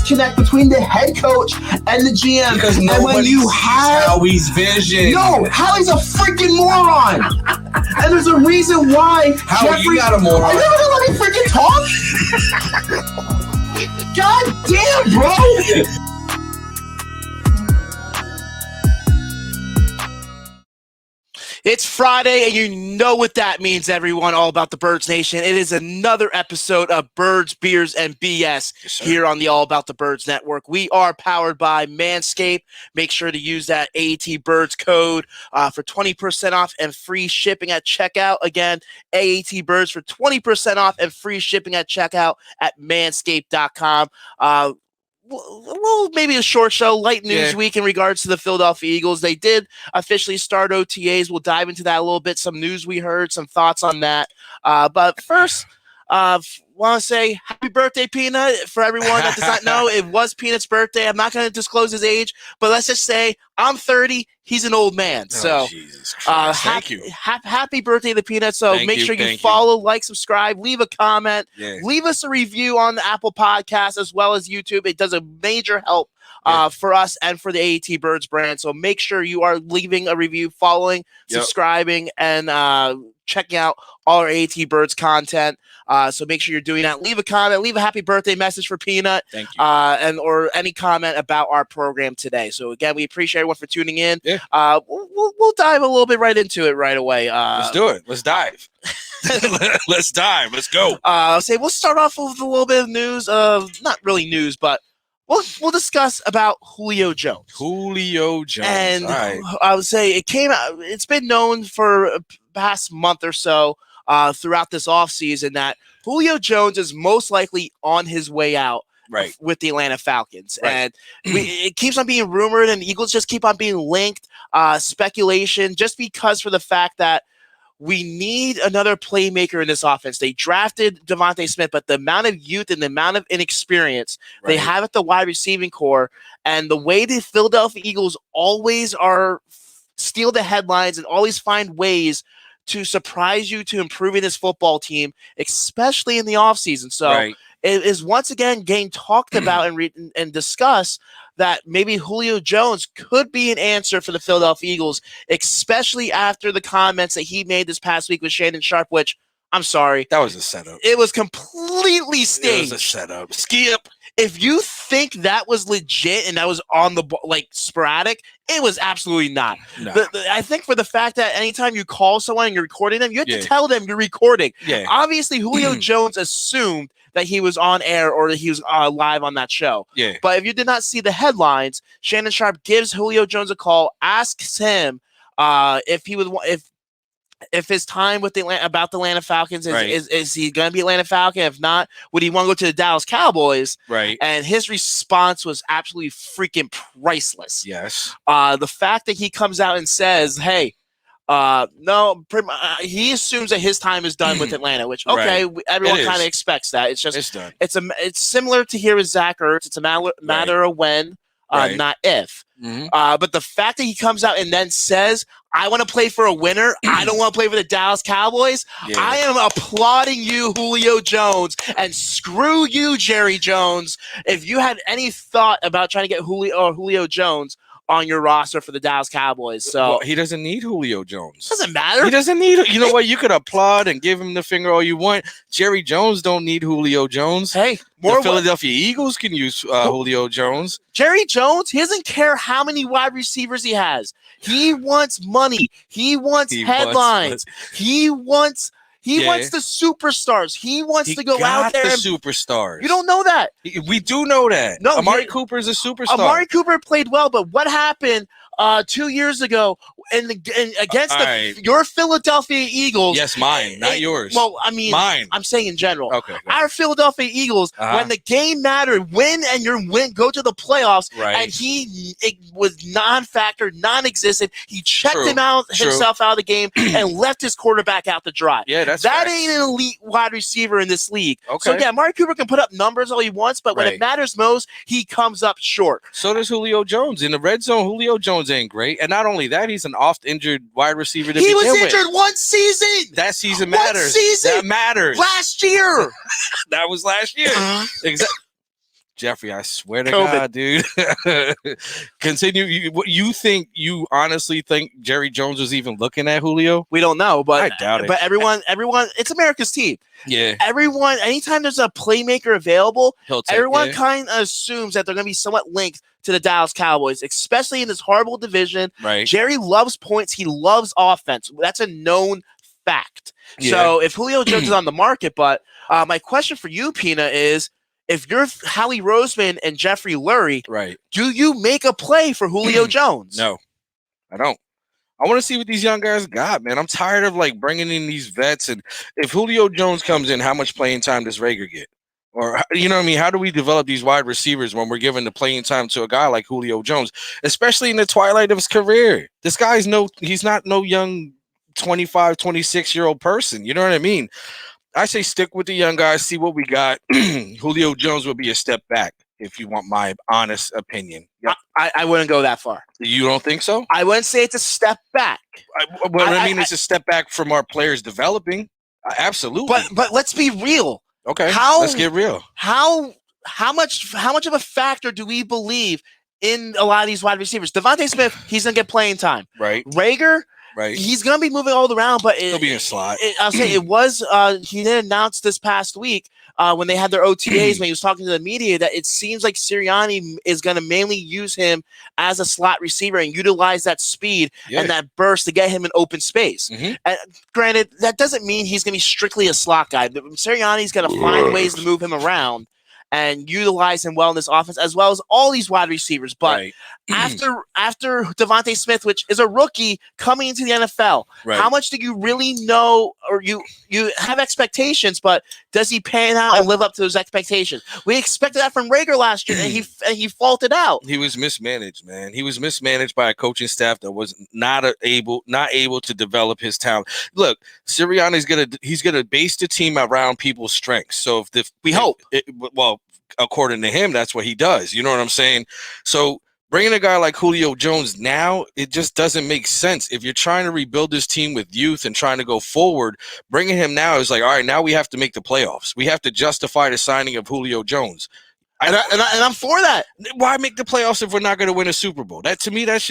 disconnect between the head coach and the GM. Because and when you have Howie's vision. No, Howie's a freaking moron. And there's a reason why Howie, you got a moron. Are you never gonna let me freaking talk? God damn, bro. It's Friday, and you know what that means, everyone, all about the Birds Nation. It is another episode of Birds, Beers, and BS here on the All About the Birds Network. We are powered by Manscaped. Make sure to use that AAT Birds code for 20% off and free shipping at checkout. Again, AAT Birds for 20% off and free shipping at checkout at manscaped.com. Well, maybe a short show, light news week in regards to the Philadelphia Eagles. They did officially start OTAs. We'll dive into that a little bit. Some news we heard, some thoughts on that. But first, want to say happy birthday, Peenut. For everyone that does not know, it was Peenut's birthday. I'm not going to disclose his age, but let's just say I'm 30. He's an old man. So, Jesus Christ. Thank you. Happy birthday to Peenut. So make sure you follow, like, subscribe, leave a comment, leave us a review on the Apple Podcast as well as YouTube. It does a major help for us and for the AAT Birds brand. So make sure you are leaving a review, following, subscriing, and checking out all our AAT Birds content. So make sure you're doing that. Leave a comment, leave a happy birthday message for Peenut. Thank you. Or any comment about our program today. So again, we appreciate everyone for tuning in. Yeah. We'll dive a little bit right into it right away. Let's do it. Let's dive. Let's dive. Let's go. We'll start off with a little bit of news. Not really news, but we'll discuss about Julio Jones. And all right. I would say it came out. It's been known for past month or so throughout this offseason that Julio Jones is most likely on his way out with the Atlanta Falcons. And it keeps on being rumored, and the Eagles just keep on being linked, speculation, just because for the fact that we need another playmaker in this offense. They drafted Devontae Smith, but the amount of youth and the amount of inexperience they have at the wide receiving core, and the way the Philadelphia Eagles always steal the headlines and always find ways to surprise you to improving this football team, especially in the offseason. So it is once again getting talked about and discussed that maybe Julio Jones could be an answer for the Philadelphia Eagles, especially after the comments that he made this past week with Shannon Sharpe, which, I'm sorry. That was a setup. It was completely staged. It was a setup. Skip. If you think that was legit and that was on the sporadic, it was absolutely not. No. I think for the fact that anytime you call someone and you're recording them, you have to tell them you're recording. Yeah. Obviously, Julio Jones assumed that he was on air or that he was live on that show. Yeah. But if you did not see the headlines, Shannon Sharpe gives Julio Jones a call, asks him if his time with the Atlanta Falcons is he going to be Atlanta Falcon? If not, would he want to go to the Dallas Cowboys? Right. And his response was absolutely freaking priceless. Yes. The fact that he comes out and says, "Hey, no," he assumes that his time is done with Atlanta, which everyone kind of expects that. It's just done. It's similar to here with Zach Ertz. It's a matter of when. Not if. But the fact that he comes out and then says, I want to play for a winner, I don't want to play for the Dallas Cowboys, I am applauding you, Julio Jones, and screw you, Jerry Jones. If you had any thought about trying to get Julio Jones on your roster for the Dallas Cowboys. So he doesn't need Julio Jones. Doesn't matter. He doesn't need. You know what? You could applaud and give him the finger all you want. Jerry Jones don't need Julio Jones. Hey, the Philadelphia Eagles can use Julio Jones. Jerry Jones, he doesn't care how many wide receivers he has. He wants money. He wants headlines. He wants the superstars. He wants to go out there. Superstars. You don't know that. We do know that. No, Amari Cooper is a superstar. Amari Cooper played well, but what happened 2 years ago against your Philadelphia Eagles? Yes, mine, not yours. Well, I mean, mine. I'm saying in general. Okay. Our Philadelphia Eagles, when the game mattered, go to the playoffs, and it was non-factor, non-existent. He checked himself out of the game and left his quarterback out to dry. Yeah, that ain't an elite wide receiver in this league. Okay. So yeah, Amari Cooper can put up numbers all he wants, but when it matters most, he comes up short. So does Julio Jones. In the red zone, Julio Jones ain't great, and not only that, he's an oft-injured wide receiver. He was injured one season. That season matters. That matters. Last year. That was last year. Exactly. Jeffrey, I swear to COVID. God, dude. Continue. You think you honestly think Jerry Jones was even looking at Julio? We don't know, but I doubt it. But everyone, it's America's team. Yeah. Everyone, anytime there's a playmaker available, everyone yeah. kind of assumes that they're going to be somewhat linked to the Dallas Cowboys, especially in this horrible division. Right. Jerry loves points. He loves offense. That's a known fact. Yeah. So if Julio Jones is on the market, but my question for you, Peenut, is if you're Howie Roseman and Jeffrey Lurie, right, do you make a play for Julio Jones? No, I don't. I want to see what these young guys got, man. I'm tired of like bringing in these vets. And if Julio Jones comes in, how much playing time does Rager get? Or, you know what I mean? How do we develop these wide receivers when we're giving the playing time to a guy like Julio Jones, especially in the twilight of his career? This guy's he's not no young 25, 26-year-old person. You know what I mean? I say stick with the young guys, see what we got. Julio Jones will be a step back, if you want my honest opinion. Yep. I wouldn't go that far. You don't think so? I wouldn't say it's a step back. It's a step back from our players developing. Absolutely. But let's be real. Okay, let's get real. How much of a factor do we believe in a lot of these wide receivers? Devontae Smith, he's going to get playing time. Right. Rager, right. He's going to be moving all around, but he'll be in slot. I'll say it was he did announce this past week when they had their OTAs when he was talking to the media that it seems like Sirianni is going to mainly use him as a slot receiver and utilize that speed and that burst to get him in open space. And granted, that doesn't mean he's going to be strictly a slot guy. Sirianni's going to find ways to move him around and utilize him well in this offense, as well as all these wide receivers. But after Devontae Smith, which is a rookie coming into the NFL, how much do you really know, or you have expectations, but does he pan out and live up to those expectations? We expected that from Rager last year, and he faulted out. He was mismanaged, man. He was mismanaged by a coaching staff that was not able to develop his talent. Look, Sirianni's he's gonna base the team around people's strengths. So we hope, according to him, that's what he does. You know what I'm saying? So bringing a guy like Julio Jones now, it just doesn't make sense. If you're trying to rebuild this team with youth and trying to go forward, bringing him now is like, all right, now we have to make the playoffs. We have to justify the signing of Julio Jones. And I'm for that. Why make the playoffs if we're not going to win a Super Bowl? That, to me, that's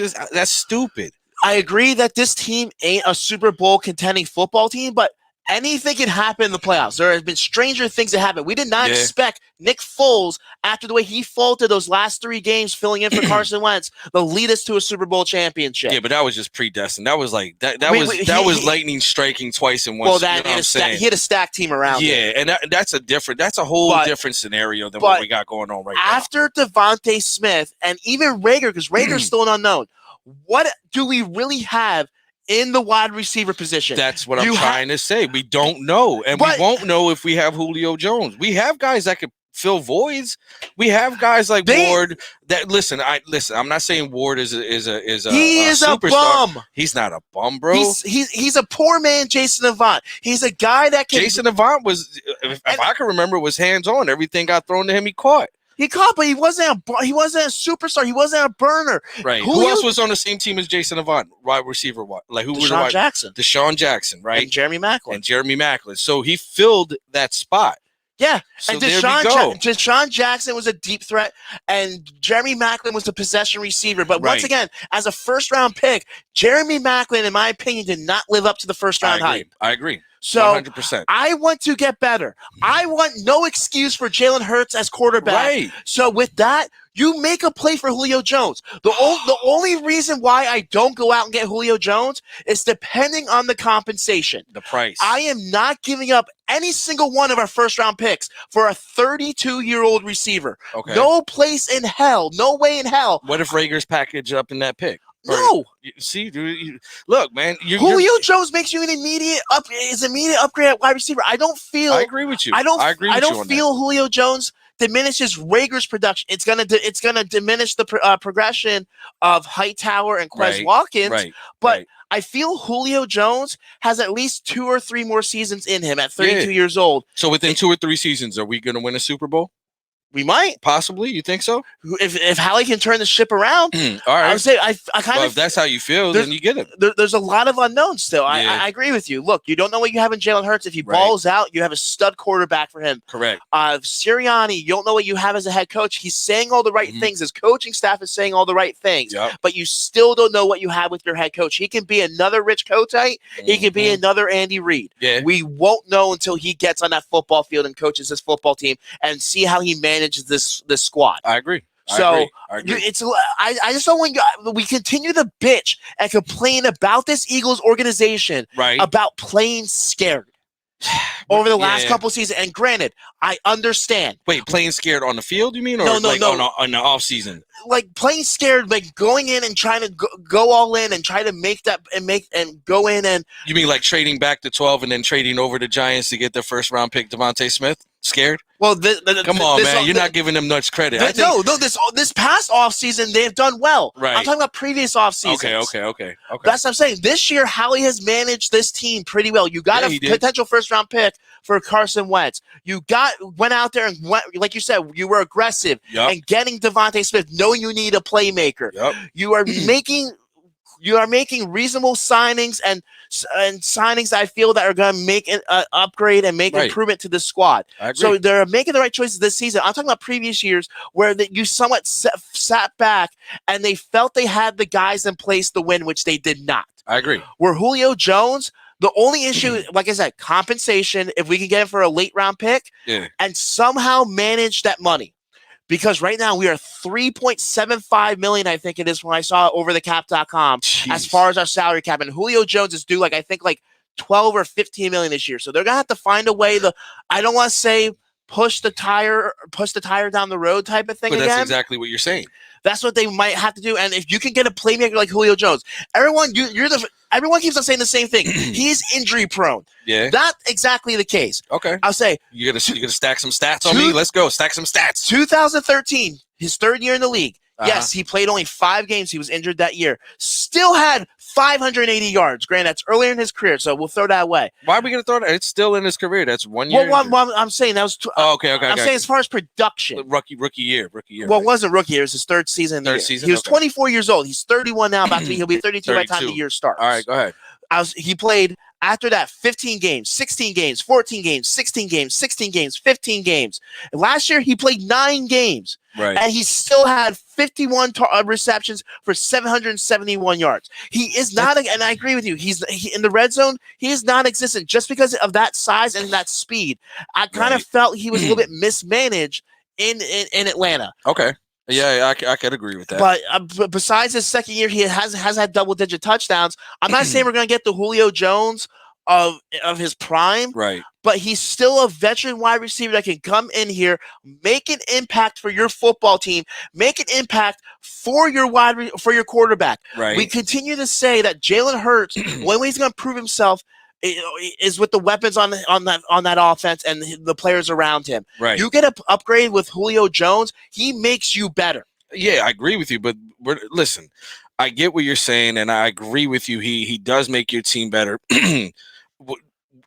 stupid. I agree that this team ain't a Super Bowl contending football team, but anything can happen in the playoffs. There have been stranger things that happen. We did not expect Nick Foles, after the way he faltered those last 3 games filling in for Carson Wentz, to lead us to a Super Bowl championship. Yeah, but that was just predestined. That was like that was lightning striking twice in one. Well, he had a stacked team around him. Yeah, and that's a whole different scenario than what we got going on right now. After Devontae Smith and even Rager, because Rager's still an unknown, what do we really have in the wide receiver position? That's what I'm trying to say. We don't know, and we won't know if we have Julio Jones. We have guys that could fill voids. We have guys like Ward. That listen. I'm not saying Ward is a superstar. Bum. He's not a bum, bro. He's a poor man, Jason Avant. He's a guy that can. Jason Avant was, if I can remember, was hands on. Everything got thrown to him. He caught. But he wasn't a superstar. He wasn't a burner. Right. Who else was on the same team as Jason Avant? Wide receiver. Like who was Deshaun Jackson, right? And Jeremy Maclin. So he filled that spot. Yeah. So and Deshaun Jackson was a deep threat, and Jeremy Maclin was a possession receiver. But once again, as a first-round pick, Jeremy Maclin, in my opinion, did not live up to the first-round hype. I agree. So 100%. I want to get better. I want no excuse for Jalen Hurts as quarterback. Right. So with that, you make a play for Julio Jones. The only reason why I don't go out and get Julio Jones is depending on the compensation. The price. I am not giving up any single one of our first-round picks for a 32-year-old receiver. Okay. No place in hell. No way in hell. What if Rager's package up in that pick? No. See, dude, look, man. Julio Jones makes you an immediate upgrade at wide receiver. I agree with you. I don't feel Julio Jones diminishes Rager's production. It's gonna diminish the progression of Hightower and Quez Watkins. But I feel Julio Jones has at least 2 or 3 more seasons in him at 32 years old. So within 2 or 3 seasons, are we going to win a Super Bowl? We might. Possibly. You think so? If Howie can turn the ship around, All right. I would say I kind of. If that's how you feel, then you get it. There's a lot of unknowns still. Yeah. I agree with you. Look, you don't know what you have in Jalen Hurts. If he balls out, you have a stud quarterback for him. Correct. Sirianni, you don't know what you have as a head coach. He's saying all the right things. His coaching staff is saying all the right things. Yep. But you still don't know what you have with your head coach. He can be another Rich Kotite. He can be another Andy Reid. Yeah. We won't know until he gets on that football field and coaches his football team and see how he manages this squad. I agree. I just don't want we continue to bitch and complain about this Eagles organization about playing scared over the last couple seasons. And granted, I understand. Wait, playing scared on the field, you mean? Or no. On the off season? Like playing scared, like going in and trying to go all in and try to make that and go in and. You mean like trading back to 12 and then trading over the Giants to get their first round pick, Devontae Smith? Scared? Well, come on, man. You're not giving them much credit. This past offseason, they've done well. Right. I'm talking about previous offseasons. Okay. That's what I'm saying. This year, Howie has managed this team pretty well. You got a potential first-round pick for Carson Wentz. You went out there and like you said, you were aggressive and getting Devontae Smith, knowing you need a playmaker. Yep. You are making reasonable signings and signings I feel that are going to make an upgrade and make improvement to the squad. So they're making the right choices this season. I'm talking about previous years where you somewhat sat back and they felt they had the guys in place to win, which they did not. I agree. Where Julio Jones, the only issue, like I said, compensation, if we can get him for a late round pick and somehow manage that money. Because right now we are $3.75 million, I think it is when I saw it overthecap.com as far as our salary cap. And Julio Jones is due I think 12 or 15 million this year. So they're gonna have to find a way I don't want to say push the tire down the road type of thing. But that's exactly what you're saying. That's what they might have to do. And if you can get a playmaker like Julio Jones, everyone keeps on saying the same thing. He's injury prone. Yeah. Not exactly the case. Okay. I'll say you're gonna stack some stats on me. Let's go. Stack some stats. 2013, his third year in the league. Yes, he played only 5 games. He was injured that year. Still had 580 yards. Granted, that's earlier in his career, so we'll throw that away. Why are we going to throw that? It's still in his career. That's 1 year. Well, I'm saying that was. Okay. I'm saying as far as production. Rookie year. Well, it wasn't rookie year. It was his third season. He was 24 years old. He's 31 now. He'll be 32 by the time the year starts. All right, go ahead. He played after that 15 games, 16 games, 14 games, 16 games, 16 games, 15 games. And last year, he played 9 games. Right. And he still had 51 receptions for 771 yards. He is not, and I agree with you, he's in the red zone, he is non-existent just because of that size and that speed. I kind of felt he was a little bit mismanaged in Atlanta. Okay. Yeah, I could agree with that. But besides his second year, he has had double-digit touchdowns. I'm not saying we're going to get the Julio Jones of his prime, right? But he's still a veteran wide receiver that can come in here, make an impact for your football team, make an impact for your quarterback. Right. We continue to say that Jalen Hurts, when he's going to prove himself, is with the weapons on that offense and the players around him. Right. You get an upgrade with Julio Jones, he makes you better. Yeah, I agree with you, but listen, I get what you're saying, and I agree with you. He does make your team better.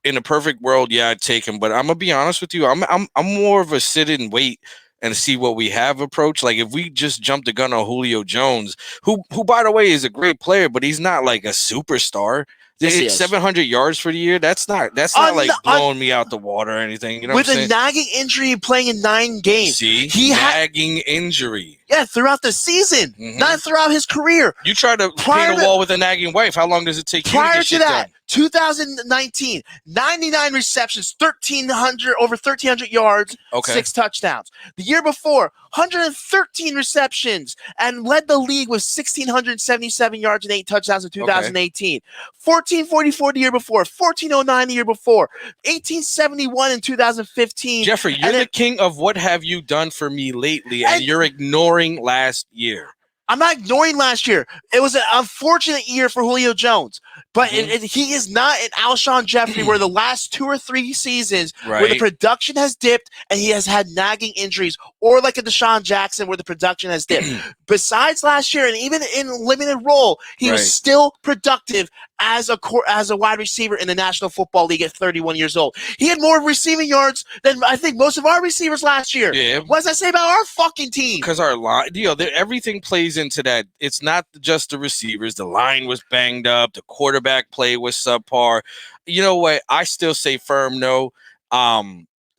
In a perfect world, yeah, I'd take him, but I'm gonna be honest with you. I'm more of a sit and wait and see what we have approach. Like if we just jump the gun on Julio Jones, who by the way is a great player, but he's not like a superstar. Yes, 700 yards for the year. That's not like blowing me out the water or anything. You know, with a nagging injury, playing in 9 games. See, nagging injury. Yeah, throughout the season, not throughout his career. You try to paint a wall with a nagging wife. How long does it take you to get shit done? 2019, 99 receptions, over 1,300 yards, 6 touchdowns. The year before, 113 receptions and led the league with 1,677 yards and 8 touchdowns in 2018. 1,444 the year before, 1,409 the year before, 1,871 in 2015. Jeffrey, you're the king of what have you done for me lately, and you're ignoring last year. I'm not ignoring last year. It was an unfortunate year for Julio Jones, but he is not an Alshon Jeffrey where the last 2 or 3 seasons where the production has dipped and he has had nagging injuries, or like a Deshaun Jackson where the production has dipped. Besides last year, and even in limited role, he was still productive as a wide receiver in the National Football League at 31 years old. He had more receiving yards than I think most of our receivers last year. Yeah. What does that say about our fucking team? Because our line, everything plays into that. It's not just the receivers. The line was banged up. The quarterback play was subpar. You know what? I still say firm no.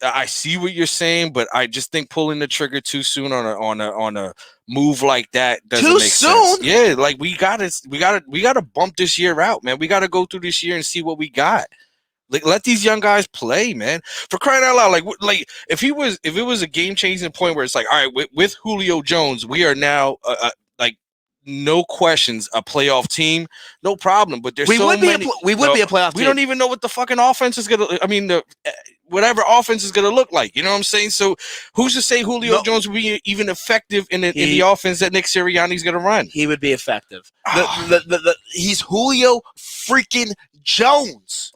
I see what you're saying, but I just think pulling the trigger too soon on a move like that doesn't make sense. Yeah, like we gotta bump this year out, man. We gotta go through this year and see what we got. Like, let these young guys play, man. For crying out loud, like if it was a game changing point where it's like, all right, with Julio Jones, we are now like no questions a playoff team, no problem. But there's we would be a playoff team. We don't even know what the fucking offense is gonna. I mean, whatever offense is gonna look like. You know what I'm saying? So who's to say Julio Jones will be even effective in the offense that Nick Sirianni's gonna run? He would be effective. He's Julio freaking Jones.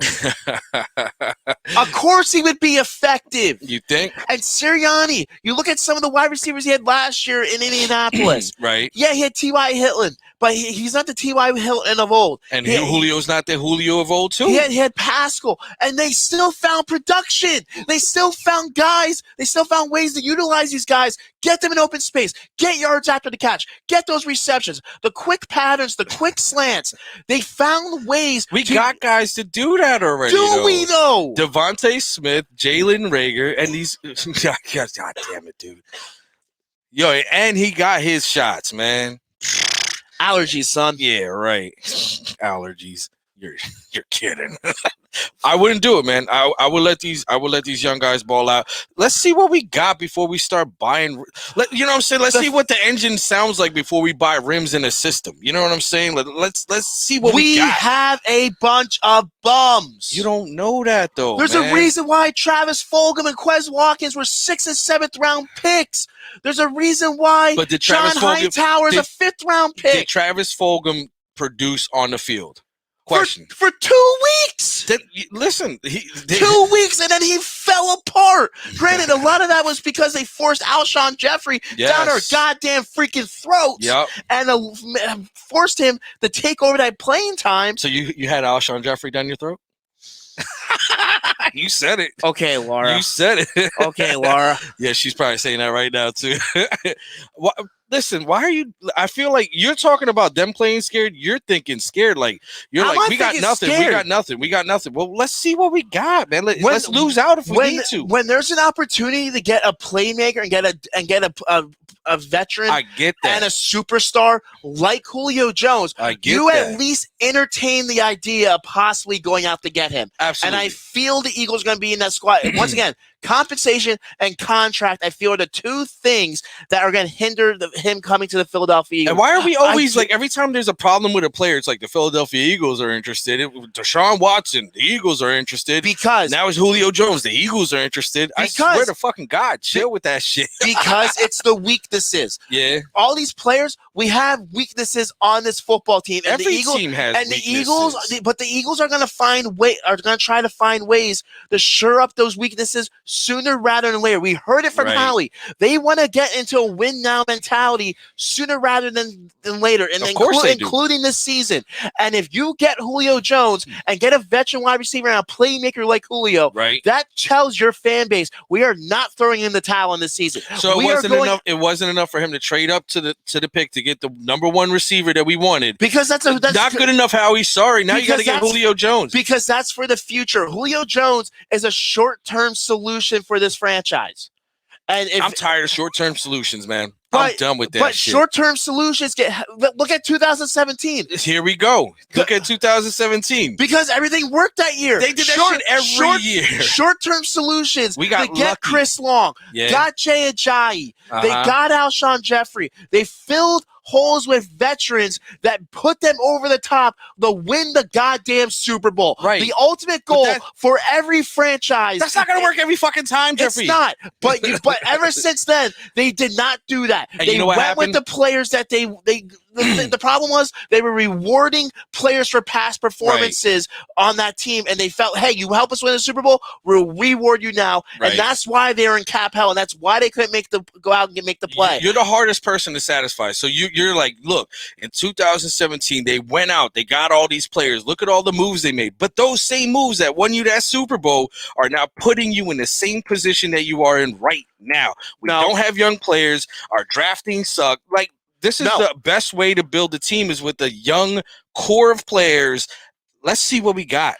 Of course he would be effective. You think? And Sirianni, you look at some of the wide receivers he had last year in Indianapolis. Right. Yeah, he had T.Y. Hilton, but he's not the T.Y. Hilton of old. And Julio's not the Julio of old, too. He had Pascal, and they still found production. They still found guys. They still found ways to utilize these guys, get them in open space, get yards after the catch, get those receptions, the quick patterns, the quick slants. They found ways. We got guys to do that already. Do we, though? Devontae Smith, Jalen Reagor, and these. God damn it, dude. Yo, and he got his shots, man. Allergies, son. Yeah, right. Allergies. You're kidding. I wouldn't do it, man. I would let these young guys ball out. Let's see what we got before we start buying. You know what I'm saying? Let's see what the engine sounds like before we buy rims in a system. You know what I'm saying? Let's see what we got. We have a bunch of bums. You don't know that though. There's a reason why Travis Fulgham and Quez Watkins were 6th and 7th round picks. There's a reason why John Hightower is a 5th round pick. Did Travis Fulgham produce on the field? Question. For 2 weeks. Listen, 2 weeks, and then he fell apart. Granted, a lot of that was because they forced Alshon Jeffrey down our goddamn freaking throats, and forced him to take over that playing time. So you had Alshon Jeffrey down your throat? You said it. Okay, Laura. You said it. Okay, Laura. Yeah, she's probably saying that right now too. Listen, why are you? I feel like you're talking about them playing scared. You're thinking scared, like you're like we got nothing. Scared? We got nothing. Well, let's see what we got, man. Let's lose out if we need to. When there's an opportunity to get a playmaker and get a veteran, I get that, and a superstar like Julio Jones, I get that. At least entertain the idea of possibly going out to get him. Absolutely. And I feel the Eagles are going to be in that squad once again. Compensation and contract, I feel, are the two things that are going to hinder him coming to the Philadelphia Eagles. And why are we always like every time there's a problem with a player, it's like the Philadelphia Eagles are interested. Deshaun Watson, the Eagles are interested. Because now it's Julio Jones, the Eagles are interested. I swear to fucking God, chill with that shit. Because it's the weaknesses. Yeah. All these players, we have weaknesses on this football team. And every the Eagles, team has and weaknesses. The Eagles, but the Eagles are going to try to find ways to shore up those weaknesses sooner rather than later. We heard it from Howie. They want to get into a win now mentality sooner rather than later, and including this season. And if you get Julio Jones and get a veteran wide receiver and a playmaker like Julio, that tells your fan base we are not throwing in the towel in this season. So it wasn't enough for him to trade up to the pick to get the number one receiver that we wanted. Because that's not good enough, Howie. Sorry. Now you got to get Julio Jones. Because that's for the future. Julio Jones is a short-term solution for this franchise. And I'm tired of short-term solutions, man. I'm done with that shit. But short-term solutions look at 2017. Here we go. Look at 2017. Because everything worked that year. They did that shit every year. Short-term solutions. We got get Chris Long. Got Jay Ajayi. They got Alshon Jeffrey. They filled holes with veterans that put them over the top to win the goddamn Super Bowl. Right. The ultimate goal for every franchise. That's not going to work every fucking time, Jeffrey. It's not. But ever since then, they did not do that. And they you know what went happened? with the players that they the problem was they were rewarding players for past performances on that team, and they felt, hey, you help us win the Super Bowl, we'll reward you now, and that's why they're in cap hell, and that's why they couldn't go out and make the play. You're the hardest person to satisfy. So you're like, look, in 2017 they went out, they got all these players. Look at all the moves they made, but those same moves that won you that Super Bowl are now putting you in the same position that you are in right now. We don't have young players. Our drafting sucks. Like. This is the best way to build a team is with a young core of players. Let's see what we got.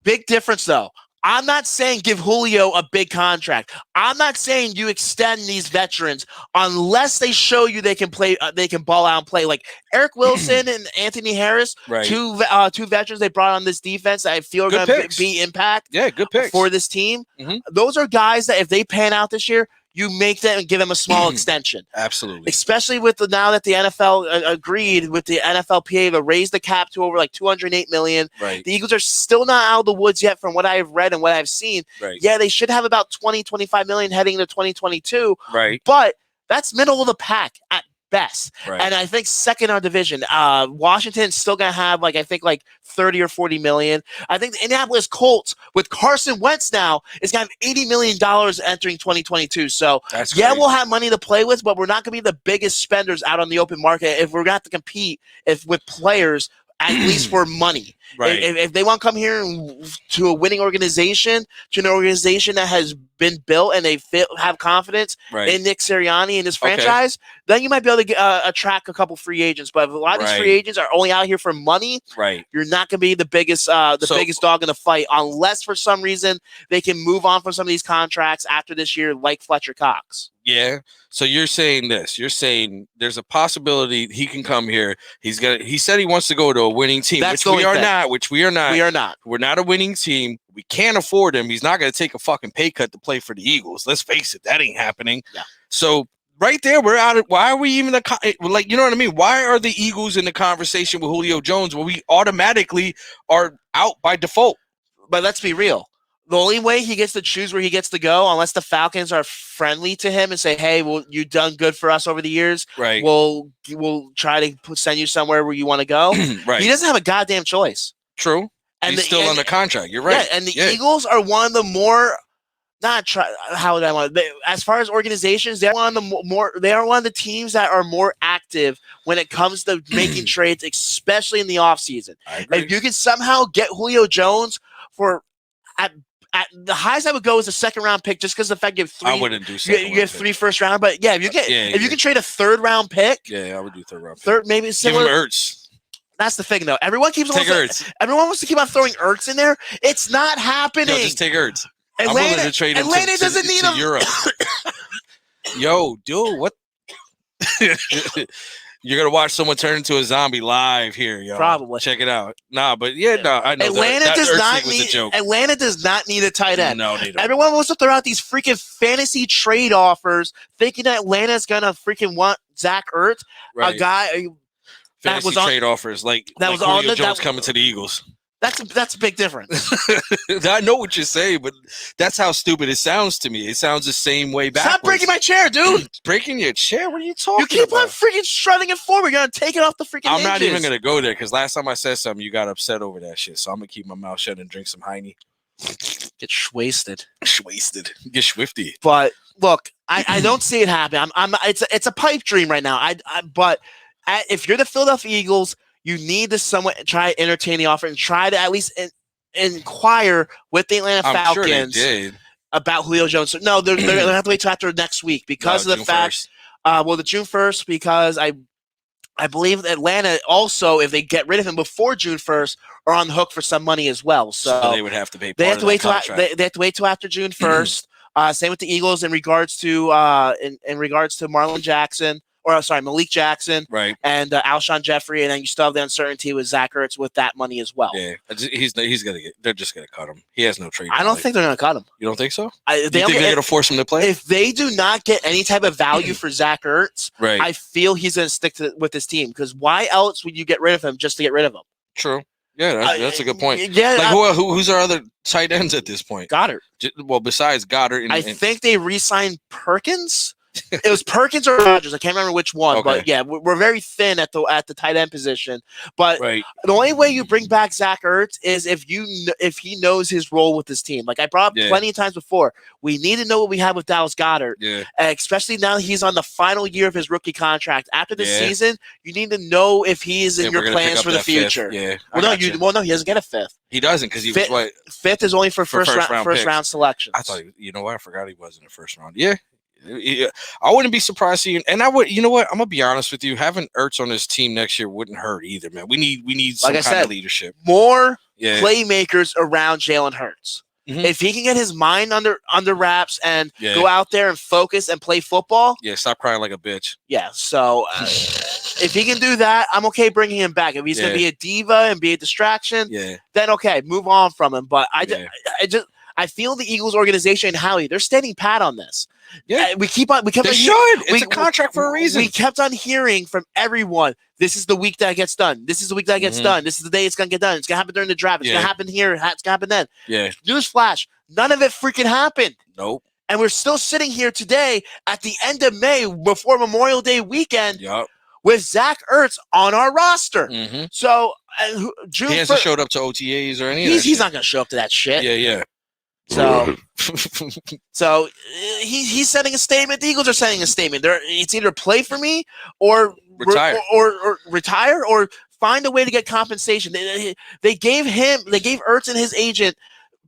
Big difference, though. I'm not saying give Julio a big contract. I'm not saying you extend these veterans unless they show you they can play. They can ball out and play. Like Eric Wilson and Anthony Harris, two veterans they brought on this defense that I feel are going to be impact. Yeah, good picks for this team. Those are guys that if they pan out this year, you make them and give them a small extension. Absolutely. Especially with now that the NFL agreed with the NFLPA to raise the cap to over like $208 million. Right. The Eagles are still not out of the woods yet from what I've read and what I've seen. Right. Yeah, they should have about $25 million heading into 2022. Right. But that's middle of the pack at best. Right. And I think second in our division, Washington's still going to have like 30 or 40 million. I think the Indianapolis Colts with Carson Wentz now is going to have $80 million entering 2022. So we'll have money to play with, but we're not going to be the biggest spenders out on the open market if we're going to have to compete with players at least for money. Right. If they want to come here to a winning organization, to an organization that has been built and they have confidence in Nick Sirianni and his franchise, then you might be able to attract a couple free agents. But if a lot of these free agents are only out here for money, you're not going to be the biggest biggest dog in the fight unless for some reason they can move on from some of these contracts after this year, like Fletcher Cox. Yeah. So you're saying this. You're saying there's a possibility he can come here. He said he wants to go to a winning team, which we are not. We are not. We're not a winning team. We can't afford him. He's not going to take a fucking pay cut to play for the Eagles. Let's face it. That ain't happening. Yeah. So right there, we're out of. Why are we even like? You know what I mean? Why are the Eagles in the conversation with Julio Jones when we automatically are out by default? But let's be real. The only way he gets to choose where he gets to go, unless the Falcons are friendly to him and say, "Hey, well, you've done good for us over the years. Right? We'll try to send you somewhere where you want to go." Right? He doesn't have a goddamn choice. True. And he's still under contract. You're right. Yeah, and the Eagles are one of the more as far as organizations, they're one of the they are one of the teams that are more active when it comes to making trades, especially in the offseason. If you can somehow get Julio Jones for at the highest I would go is a second round pick, just because the fact you have three. I wouldn't do second. You have 3 first round, but if you get if you can trade a third round pick, I would do third round. Maybe similar. Give him Ertz. That's the thing, though. Everyone wants to keep on throwing Ertz in there. It's not happening. No, just take Ertz. Atlanta, I'm willing to trade him doesn't need him. Europe. Yo, dude, what? You're gonna watch someone turn into a zombie live here, yo. Probably. Check it out. I know. Atlanta does not need a tight end. No, they don't. Everyone wants to throw out these freaking fantasy trade offers, thinking that Atlanta's gonna freaking want Zach Ertz, a guy. Fantasy trade offers like Julio Jones coming to the Eagles. That's a big difference. I know what you're saying, but that's how stupid it sounds to me. It sounds the same way backwards. Stop breaking my chair, dude. Breaking your chair? What are you talking about? You keep on freaking strutting it forward. You're going to take it off the freaking I'm not even going to go there because last time I said something, you got upset over that shit. So I'm going to keep my mouth shut and drink some Heine. Get schwasted. Get swifty. But look, I don't see it happen. It's a pipe dream right now. But if you're the Philadelphia Eagles, you need to somewhat try to entertain the offer and try to at least inquire with the Atlanta Falcons about Julio Jones. So, no, they're going to have to wait till after next week because of the fact. The June 1st, because I believe Atlanta also, if they get rid of him before June 1st, are on the hook for some money as well. So they would have to pay. They have to wait till after June 1st. Same with the Eagles in regards to Marlon Jackson. Malik Jackson, right, and Alshon Jeffrey, and then you still have the uncertainty with Zach Ertz with that money as well. Yeah, he's gonna get. They're just gonna cut him. He has no trade. I don't think they're gonna cut him. You don't think so? They think they're gonna force him to play? If they do not get any type of value for Zach Ertz, right, I feel he's gonna stick with his team because why else would you get rid of him just to get rid of him? True. Yeah, that's a good point. Yeah, who's our other tight ends at this point? Goddard. Well, besides Goddard, I think they re-signed Perkins. It was Perkins or Rodgers. I can't remember which one, but yeah, we're very thin at the tight end position. But the only way you bring back Zach Ertz is if he knows his role with his team. Like I brought up plenty of times before, we need to know what we have with Dallas Goedert, especially now he's on the final year of his rookie contract. After this season, you need to know if he is in your plans for the future. Well, no, he doesn't get a fifth. He doesn't because he was what? Fifth is only for first round selections. I thought, you know what? I forgot he was in the first round. Yeah. I wouldn't be surprised seeing, and I would. You know what? I'm gonna be honest with you. Having Ertz on this team next year wouldn't hurt either, man. We need some kind of leadership, more playmakers around Jalen Hurts. If he can get his mind under wraps and go out there and focus and play football, stop crying like a bitch. Yeah. So if he can do that, I'm okay bringing him back. If he's gonna be a diva and be a distraction, then okay, move on from him. But I feel the Eagles organization and Howie, they're standing pat on this. Yeah, we kept on. It's a contract for a reason. We kept on hearing from everyone. This is the week that gets done. This is the week that gets done. This is the day it's gonna get done. It's gonna happen during the draft. It's gonna happen here. It's gonna happen then. Yeah. Newsflash: none of it freaking happened. Nope. And we're still sitting here today at the end of May before Memorial Day weekend. Yep. With Zach Ertz on our roster. So June. He hasn't showed up to OTAs or anything. He's not gonna show up to that shit. Yeah. So he's sending a statement. The Eagles are sending a statement. It's either play for me or retire, or retire, or find a way to get compensation. They gave Ertz and his agent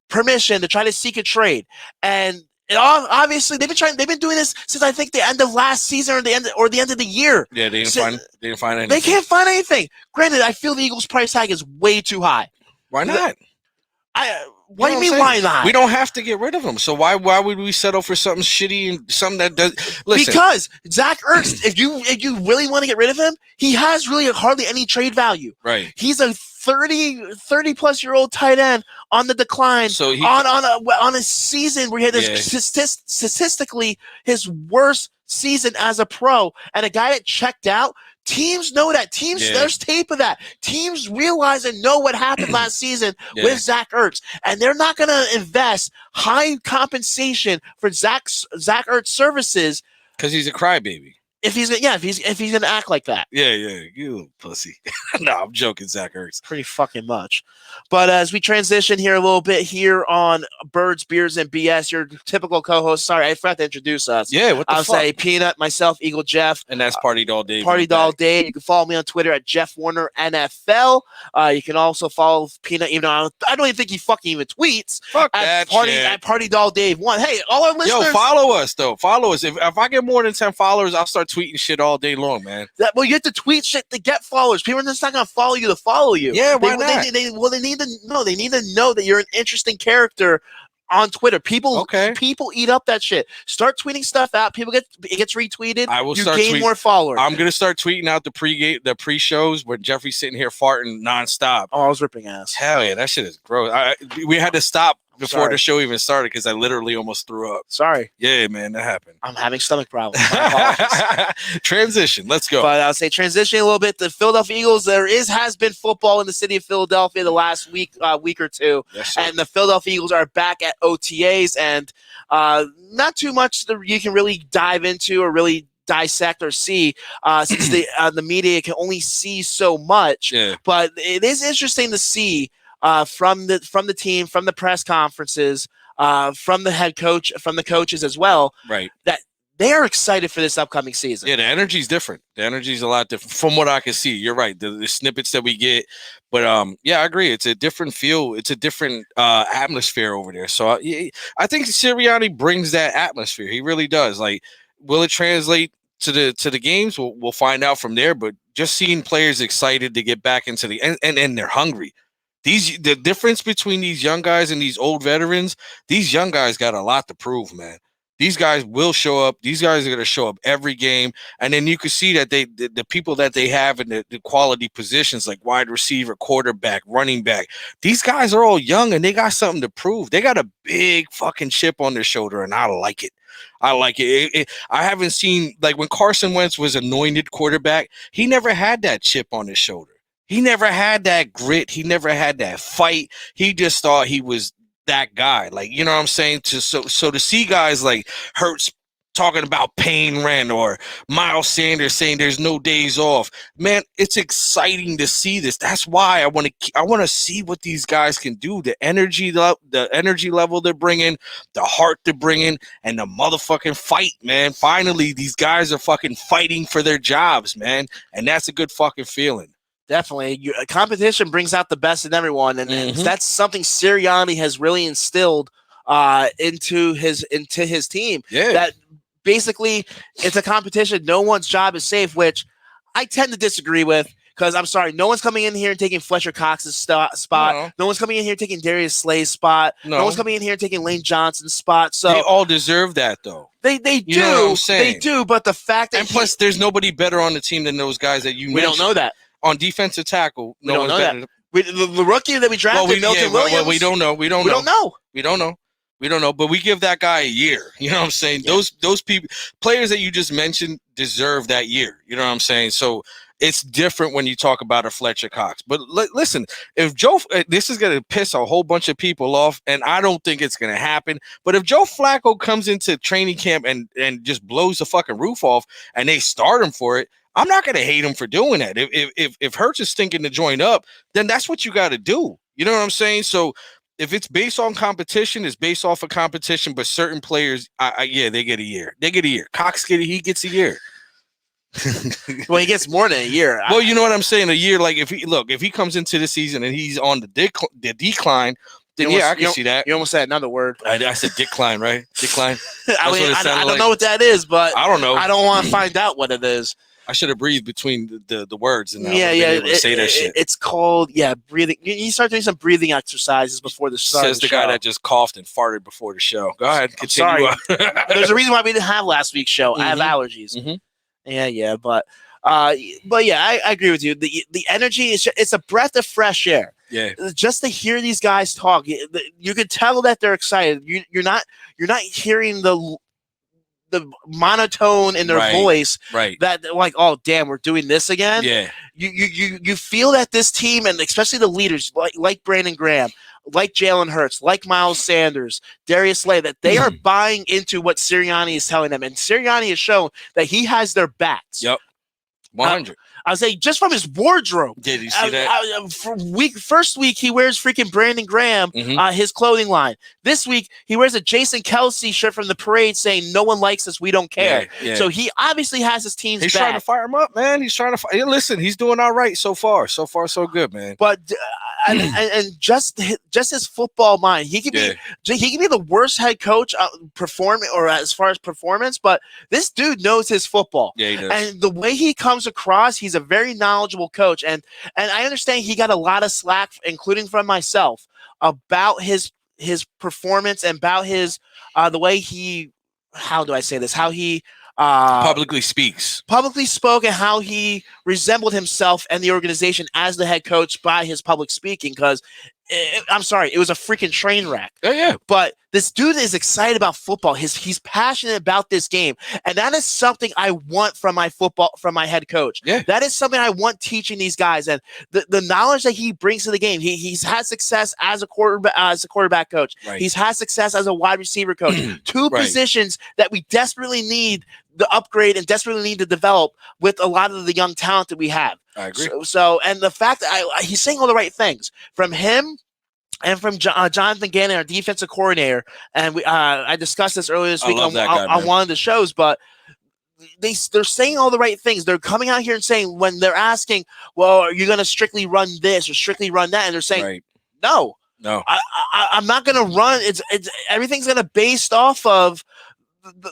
permission to try to seek a trade, and obviously they've been doing this since I think the end of last season or the end of the year. Yeah, they didn't find anything. They can't find anything. Granted, I feel the Eagles' price tag is way too high. Why not? What do you mean, why not? We don't have to get rid of him. So why would we settle for something shitty and something that does? Listen. Because Zach Ertz, if you really want to get rid of him, he has really hardly any trade value. Right. He's a 30 plus year old tight end on the decline. So on a season where he had statistically his worst season as a pro, and a guy that checked out. Teams know that. There's tape of that. Teams realize and know what happened last season with Zach Ertz, and they're not going to invest high compensation for Zach Ertz services because he's a crybaby. If he's gonna act like that. Yeah, you little pussy. No, I'm joking, Zach Ertz. Pretty fucking much. But as we transition here a little bit here on Birds, Beers, and BS, your typical co-host. Sorry, I forgot to introduce us. Yeah, what the I'll fuck? say Peanut, myself, Eagle Jeff. And that's Party Doll Dave. Party Doll Dave. You can follow me on Twitter at Jeff Warner NFL. You can also follow Peanut, even though I don't even think he fucking even tweets. Fuck that shit. At Party Doll Dave 1. Hey, all our listeners. Yo, follow us, though. Follow us. If I get more than 10 followers, I'll start tweeting shit all day long, man. Well, you have to tweet shit to get followers. People are just not going to follow you to follow you. Yeah, why not? They need to know. They need to know that you're an interesting character on Twitter. People eat up that shit. Start tweeting stuff out. It gets retweeted. I will gain more followers. I'm gonna start tweeting out the pre-shows where Jeffrey's sitting here farting nonstop. Oh, I was ripping ass. Hell yeah, that shit is gross. We had to stop before the show even started because I literally almost threw up. Sorry. Yeah, man, that happened. I'm having stomach problems. Transition. Let's go. But I'll say transitioning a little bit. The Philadelphia Eagles. Has been football in the city of Philadelphia the last week or two, and the Philadelphia Eagles are back at OTAs, and not too much that you can really dive into or really dissect or see since the media can only see so much. Yeah. But it is interesting to see. From the team, from the press conferences, from the head coach, from the coaches as well, right? That they are excited for this upcoming season. Yeah, the energy's different. The energy's a lot different from what I can see. You're right. The snippets that we get, but yeah, I agree. It's a different feel. It's a different atmosphere over there. So I think Sirianni brings that atmosphere. He really does. Like, will it translate to the games? We'll find out from there. But just seeing players excited to get back into and they're hungry. The difference between these young guys and these old veterans, these young guys got a lot to prove, man. These guys will show up. These guys are going to show up every game. And then you can see that the people that they have in the quality positions like wide receiver, quarterback, running back, these guys are all young and they got something to prove. They got a big fucking chip on their shoulder, and I like it. I like it. I haven't seen, like when Carson Wentz was anointed quarterback, he never had that chip on his shoulder. He never had that grit. He never had that fight. He just thought he was that guy. Like, you know what I'm saying? So to see guys like Hurts talking about paying rent, or Miles Sanders saying there's no days off. Man, it's exciting to see this. That's why I want to see what these guys can do. The energy level they're bringing, the heart they're bringing, and the motherfucking fight, man. Finally, these guys are fucking fighting for their jobs, man, and that's a good fucking feeling. Definitely. Competition brings out the best in everyone, and that's something Sirianni has really instilled into his team. Yeah. That basically it's a competition. No one's job is safe, which I tend to disagree with, because I'm sorry, no one's coming in here and taking Fletcher Cox's spot. No one's coming in here taking Darius Slay's spot. No one's coming in here and taking Lane Johnson's spot. So they all deserve that, though. They do. You know what I'm saying? They do, but the fact that plus there's nobody better on the team than those guys that you mentioned. We don't know that. On defensive tackle, we don't know that. The rookie that we drafted, Milton Williams. Well, we don't know. We don't know. But we give that guy a year. You know what I'm saying? Yeah. Those players that you just mentioned deserve that year. You know what I'm saying? So it's different when you talk about a Fletcher Cox. But listen, if this is going to piss a whole bunch of people off, and I don't think it's going to happen. But if Joe Flacco comes into training camp and just blows the fucking roof off, and they start him for it, I'm not going to hate him for doing that. If Hurts is thinking to join up, then that's what you got to do. You know what I'm saying? So if it's based on competition, it's based off of competition. But certain players, they get a year. They get a year. Cox gets a year. Well, he gets more than a year. Well, you know what I'm saying? A year. Like if he comes into the season and he's on the decline, then I can see that. You almost said another word. I said decline, right? Decline. I don't know what that is, but I don't know. I don't want to find out what it is. I should have breathed between the words and say that shit. It's called breathing. You start doing some breathing exercises before the start. Says the guy that just coughed and farted before the show. Go ahead, continue. I'm sorry. There's a reason why we didn't have last week's show. I have allergies. But I agree with you. The energy it's a breath of fresh air. Yeah. Just to hear these guys talk, you can tell that they're excited. You're not hearing the monotone in their voice, that like, oh damn, we're doing this again. Yeah, you feel that this team, and especially the leaders like Brandon Graham, like Jalen Hurts, like Miles Sanders, Darius Slay, that they are buying into what Sirianni is telling them, and Sirianni has shown that he has their backs. Yep, 100. I would say just from his wardrobe. Did you see that? First week, he wears freaking Brandon Graham, his clothing line. This week, he wears a Jason Kelsey shirt from the parade saying, "No one likes us, we don't care." Yeah. So he obviously has his team's back. He's trying to fire him up, man. He's trying to listen, he's doing all right so far. So far, so good, man. But and just his football mind, he could be the worst head coach performing or as far as performance, but this dude knows his football. Yeah, he does. And the way he comes across, he's a very knowledgeable coach, and I understand he got a lot of slack, including from myself, about his performance and about his the way he, how do I say this, how he publicly spoke, and how he resembled himself and the organization as the head coach by his public speaking, because I'm sorry, it was a freaking train wreck. Yeah. But this dude is excited about football. He's passionate about this game, and that is something I want from my head coach. Yeah. That is something I want teaching these guys, and the knowledge that he brings to the game. He's had success as a quarterback coach. Right. He's had success as a wide receiver coach. Two positions that we desperately need the upgrade and desperately need to develop with a lot of the young talent that we have. I agree. So and the fact that he's saying all the right things from him and from Jonathan Gannon, our defensive coordinator, and I discussed this earlier this week on one of the shows, but they're saying all the right things. They're coming out here and saying, when they're asking, well, are you going to strictly run this or strictly run that? And they're saying, no, I'm not going to run. It's everything's going to based off of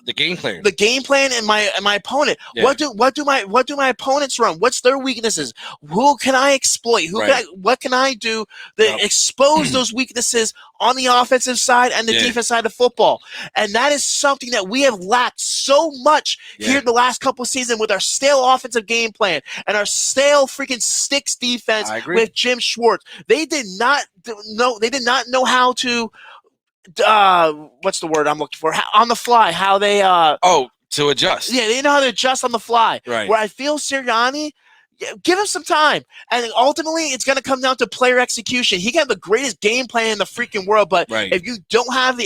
the game plan. The game plan and my opponent. Yeah. What do my opponents run? What's their weaknesses? Who can I exploit? What can I do to expose those weaknesses on the offensive side and the defense side of football? And that is something that we have lacked so much here the last couple of seasons with our stale offensive game plan and our stale freaking sticks defense with Jim Schwartz. They did not know how to what's the word I'm looking for? On the fly, how they to adjust. Yeah, they know how to adjust on the fly. Right. Where I feel Sirianni, give him some time, and ultimately it's going to come down to player execution. He can have the greatest game plan in the freaking world, but if you don't have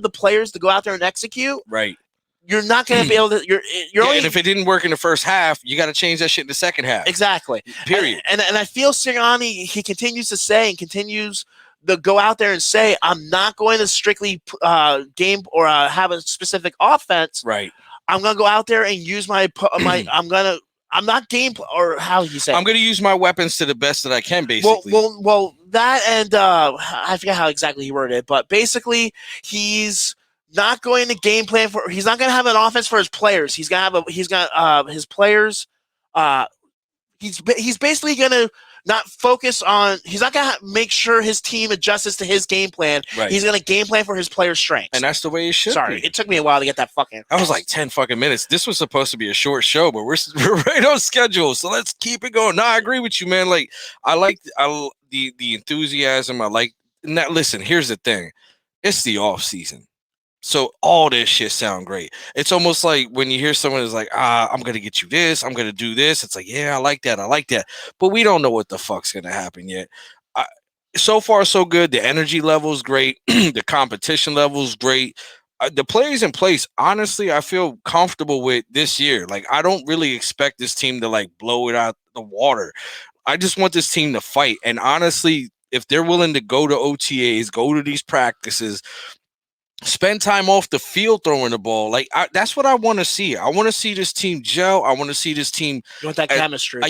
the players to go out there and execute, you're not going to be able to. You're only, and if it didn't work in the first half, you got to change that shit in the second half. Exactly. Period. And I feel Sirianni, he continues to say and continues to go out there and say, I'm not going to strictly game or have a specific offense. Right. I'm going to go out there and use I'm not game or how you say. I'm going to use my weapons to the best that I can, basically. Well, that and I forget how exactly he worded it, but basically he's not going to game plan for. He's not going to have an offense for his players. He's going to have his players. He's basically going to not focus on. He's not going to make sure his team adjusts to his game plan. Right. He's going to game plan for his players' strengths, and that's the way it should. Sorry, be. It took me a while to get that fucking. I was like 10 fucking minutes. This was supposed to be a short show, but we're right on schedule, so let's keep it going. No, I agree with you, man. Like I like the enthusiasm. I like. Now, listen, here's the thing. It's the off season. So all this shit sound great. It's almost like when you hear someone is like, I'm going to get you this. I'm going to do this. It's like, yeah, I like that. I like that. But we don't know what the fuck's going to happen yet. So far, so good. The energy level is great. The competition level is great. The players in place, honestly, I feel comfortable with this year. Like, I don't really expect this team to, like, blow it out the water. I just want this team to fight. And honestly, if they're willing to go to OTAs, go to these practices, spend time off the field throwing the ball. Like that's what I want to see. I want to see this team gel. I want to see this team. You want that chemistry?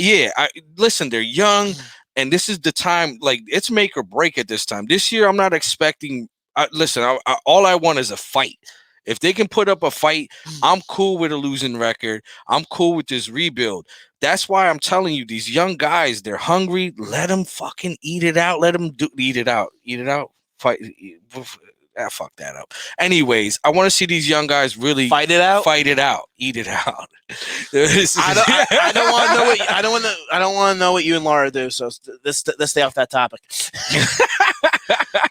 Listen, they're young, and this is the time. Like it's make or break at this time. This year, I'm not expecting. All I want is a fight. If they can put up a fight, I'm cool with a losing record. I'm cool with this rebuild. That's why I'm telling you, these young guys, they're hungry. Let them fucking eat it out. Let them eat it out. Eat it out. Fight. Fuck that up. Anyways, I want to see these young guys really fight it out, eat it out. I don't want to know what I don't want to know what you and Laura do. So let's stay off that topic.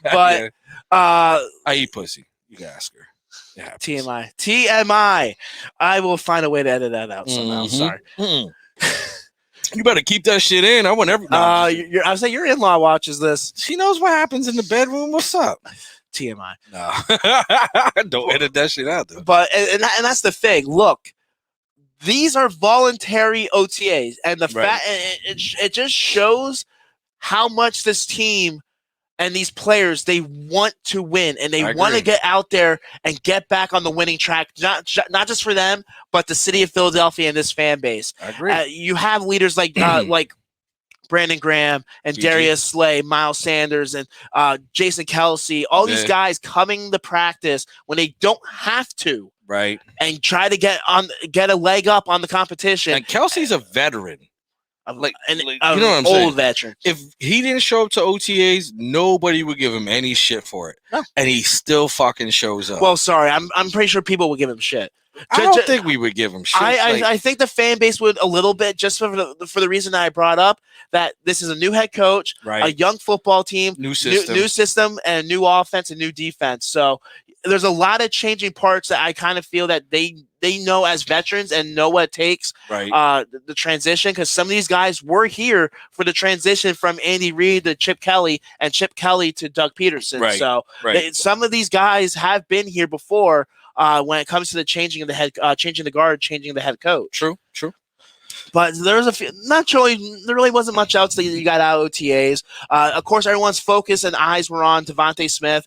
But I eat pussy. You can ask her. Yeah, TMI. I will find a way to edit that out somehow. Sorry. You better keep that shit in. I want everything. I was saying your in-law watches this. She knows what happens in the bedroom. What's up? TMI. No, don't edit that shit out, though. But and that's the thing. Look, these are voluntary OTAs, and the fact it just shows how much this team and these players, they want to win, and they want to get out there and get back on the winning track. Not just for them, but the city of Philadelphia and this fan base. I agree. You have leaders like Brandon Graham and Darius Slay, Miles Sanders, and Jason Kelsey, all these guys coming to practice when they don't have to, right? And try to get a leg up on the competition. And Kelsey's a veteran, you know what I'm old saying? Veteran. If he didn't show up to OTAs, nobody would give him any shit for it, and he still fucking shows up. Well, sorry, I'm pretty sure people would give him shit. I don't think we would give him shit. I think the fan base would a little bit, just for the reason that I brought up, that this is a new head coach, a young football team, new system, and new offense and new defense. So there's a lot of changing parts that I kind of feel that they know as veterans and know what it takes, the transition, because some of these guys were here for the transition from Andy Reid to Chip Kelly and Chip Kelly to Doug Peterson. So some of these guys have been here before. When it comes to the changing the guard, changing the head coach. True. But there's there really wasn't much else that you got out of OTAs. Of course, everyone's focus and eyes were on Devontae Smith.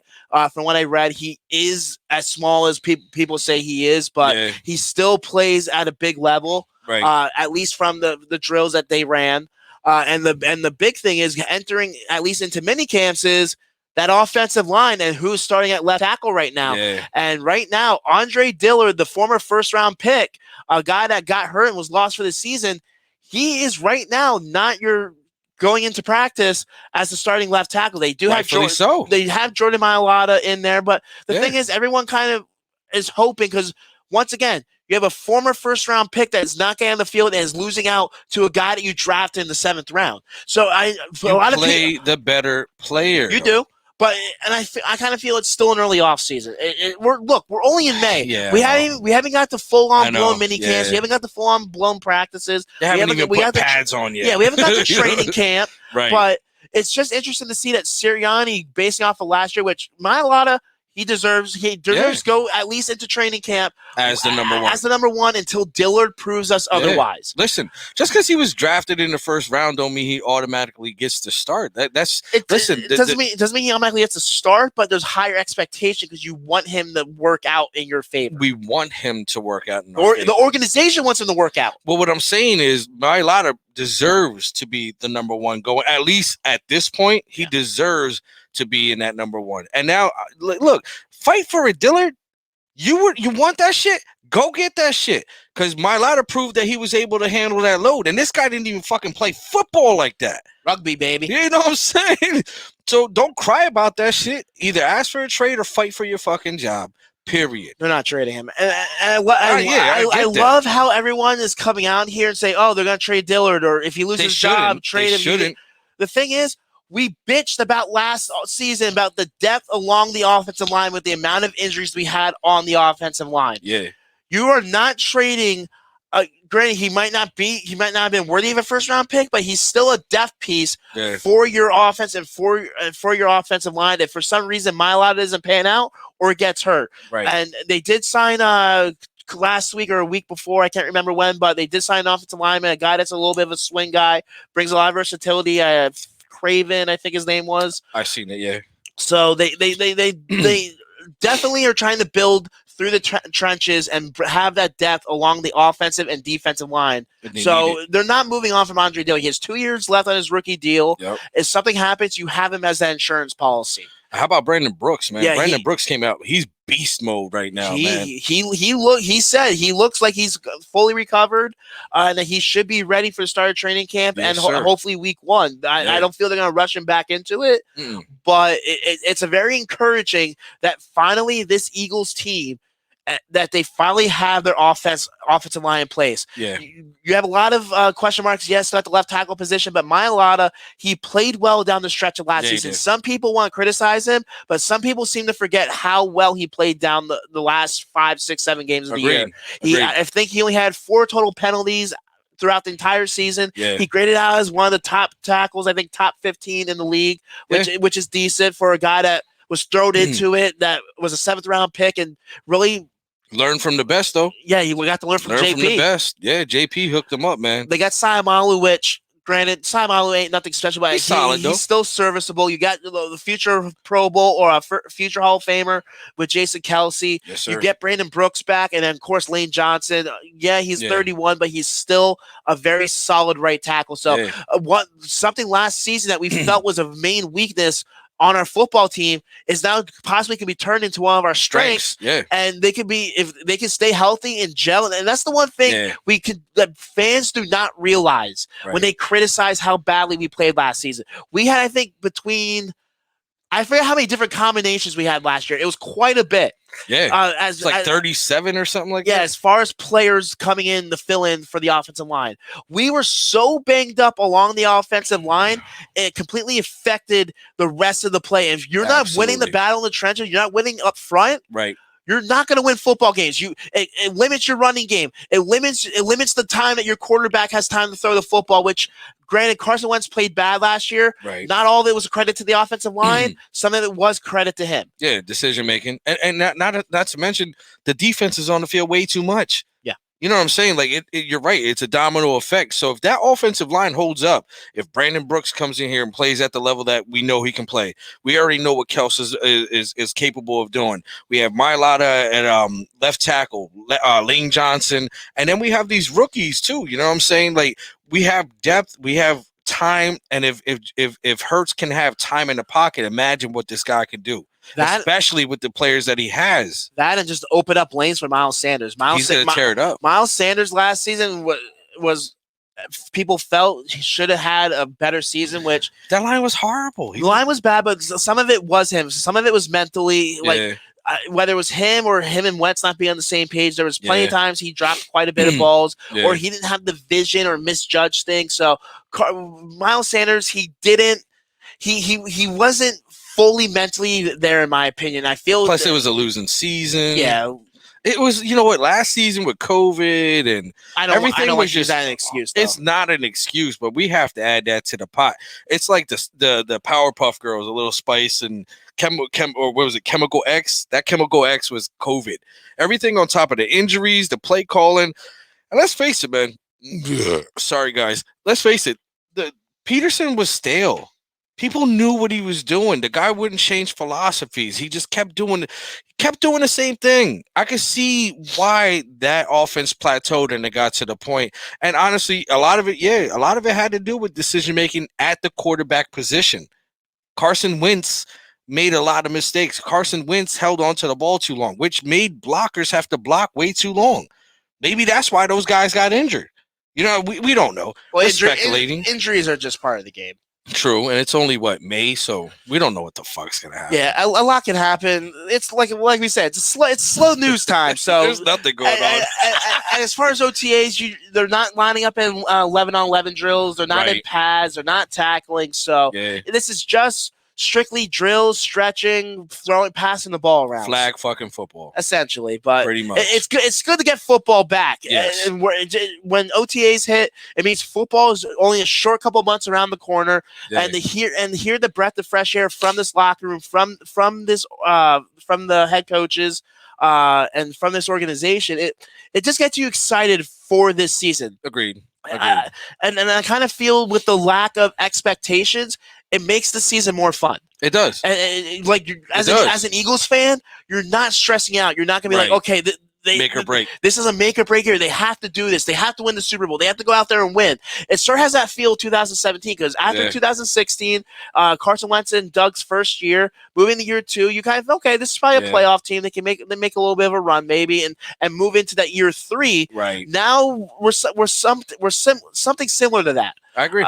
From what I read, he is as small as people say he is, but he still plays at a big level, at least from the drills that they ran. And the big thing is entering at least into mini camps is that offensive line and who's starting at left tackle right now. And right now, Andre Dillard, the former first-round pick, a guy that got hurt and was lost for the season, he is right now not your going into practice as the starting left tackle. They do have Jordan. They have Jordan Mailata in there, but the thing is, everyone kind of is hoping because once again, you have a former first-round pick that is not getting on the field and is losing out to a guy that you drafted in the 7th round. So the better player. You do. But I kind of feel it's still an early off season. We're only in May. We haven't got the full on blown mini camps. We haven't got the full on blown practices. They haven't even put pads on yet. Yeah, we haven't got the training camp. But it's just interesting to see that Sirianni, basing off of last year, which Mailata, He deserves to go at least into training camp as the number one. As the number one until Dillard proves us otherwise. Listen, just because he was drafted in the first round don't mean he automatically gets to start. It doesn't mean he automatically gets to start, but there's higher expectation because you want him to work out in your favor. We want him to work out in our favor. The organization wants him to work out. Well, what I'm saying is Mailata deserves to be the number one going. At least at this point, he deserves to be in that number one. And now, look, fight for it, Dillard. You want that shit? Go get that shit. Because Mailata proved that he was able to handle that load. And this guy didn't even fucking play football like that. Rugby, baby. You know what I'm saying? So don't cry about that shit. Either ask for a trade or fight for your fucking job. Period. They're not trading him. I love how everyone is coming out here and say, oh, they're going to trade Dillard, or if he loses his job, trade him. Shouldn't. The thing is, we bitched about last season about the depth along the offensive line with the amount of injuries we had on the offensive line. Yeah. You are not trading. Granted, he might not have been worthy of a first round pick, but he's still a depth piece for your offense and for your offensive line. If for some reason Mailata doesn't pan out or gets hurt, right? And they did sign last week or a week before, I can't remember when, but they did sign an offensive lineman, a guy that's a little bit of a swing guy, brings a lot of versatility. Craven, I think his name was. I've seen it, yeah. So they definitely are trying to build through the trenches and have that depth along the offensive and defensive line. So they're not moving on from Andre Dillard. He has 2 years left on his rookie deal. Yep. If something happens, you have him as that insurance policy. How about Brandon Brooks, man? Yeah, Brandon Brooks came out. He's beast mode right now, man. He said he looks like he's fully recovered, and that he should be ready for the start of training camp and hopefully week one. I don't feel they're going to rush him back into it, but it's a very encouraging that finally this Eagles team, that they finally have their offensive line in place. Yeah, you have a lot of question marks. Yes, at the left tackle position, but Mailata, he played well down the stretch of last season. Some people want to criticize him, but some people seem to forget how well he played down the last 5, 6, 7 games of the year. I think he only had 4 total penalties throughout the entire season. Yeah. He graded out as one of the top tackles, I think top 15 in the league, which is decent for a guy that was thrown into it, that was a 7th round pick and really learn from the best, though. Yeah, we got to learn from JP. From the best. Yeah, JP hooked him up, man. They got Sayamalu, which, granted, Sayamalu ain't nothing special, but he's still serviceable. You got the future Pro Bowl or a future Hall of Famer with Jason Kelsey. Yes, sir. You get Brandon Brooks back, and then, of course, Lane Johnson. Yeah, he's 31, but he's still a very solid right tackle. So something last season that we felt was a main weakness on our football team is now possibly can be turned into one of our strengths. Yeah. And they can be, if they can stay healthy and gel. And that's the one thing that fans do not realize when they criticize how badly we played last season. We had, I think, I forget how many different combinations we had last year. It was quite a bit. Yeah. It's like 37 or something like that. Yeah, as far as players coming in to fill in for the offensive line. We were so banged up along the offensive line, it completely affected the rest of the play. If you're not winning the battle in the trenches, you're not winning up front. Right. You're not going to win football games. It limits your running game. It limits the time that your quarterback has time to throw the football, which, granted, Carson Wentz played bad last year. Right. Not all of it was a credit to the offensive line. Some of it was credit to him. Yeah, decision making. And not to mention the defense is on the field way too much. Yeah. You know what I'm saying? Like, you're right. It's a domino effect. So if that offensive line holds up, if Brandon Brooks comes in here and plays at the level that we know he can play, we already know what Kels is capable of doing. We have Mailata at left tackle, Lane Johnson, and then we have these rookies too. You know what I'm saying? Like, we have depth, we have time, and if Hurts can have time in the pocket, imagine what this guy can do. Especially with the players that he has. That and just open up lanes for Miles Sanders. He's going to tear it up. Miles Sanders last season was people felt he should have had a better season, which that line was horrible. The line was bad, but some of it was him. Some of it was mentally, whether it was him or him and Wentz not being on the same page. There was plenty of times he dropped quite a bit of balls, or he didn't have the vision or misjudged things. So Miles Sanders, he wasn't fully mentally there, in my opinion. I feel plus it was a losing season. Yeah. It was, you know what, last season with COVID and everything was just an excuse. Though. It's not an excuse, but we have to add that to the pot. It's like the Powerpuff Girls, a little spice and or what was it, Chemical X? That Chemical X was COVID. Everything on top of the injuries, the play calling, and let's face it, man. Sorry, guys. Let's face it. The Peterson was stale. People knew what he was doing. The guy wouldn't change philosophies. He just kept doing the same thing. I could see why that offense plateaued and it got to the point. And honestly, a lot of it had to do with decision making at the quarterback position. Carson Wentz made a lot of mistakes. Carson Wentz held on to the ball too long, which made blockers have to block way too long. Maybe that's why those guys got injured. You know, we don't know. Well, speculating. Injuries are just part of the game. True, and it's only May, so we don't know what the fuck's gonna happen. Yeah, a lot can happen. It's like we said, it's slow news time. So there's nothing going on. And as far as OTAs, they're not lining up in 11-on-11 drills. They're not in pads. They're not tackling. So this is just strictly drills, stretching, passing the ball around. Flag fucking football, essentially. But pretty much, it's good. It's good to get football back. Yes. And when OTAs hit, it means football is only a short couple months around the corner. And to hear the breath of fresh air from this locker room, from the head coaches, and from this organization, it just gets you excited for this season. Agreed. And I kind of feel with the lack of expectations, it makes the season more fun. It does. And like as an Eagles fan, you're not stressing out. You're not going to be like, okay, make or break. This is a make or break here. They have to do this. They have to win the Super Bowl. They have to go out there and win. It sure has that feel 2017 because after 2016, Carson Wentz in Doug's first year, moving to year 2, you kind of this is probably a playoff team. They make a little bit of a run maybe and move into that year 3. Right now we're something similar to that. I agree.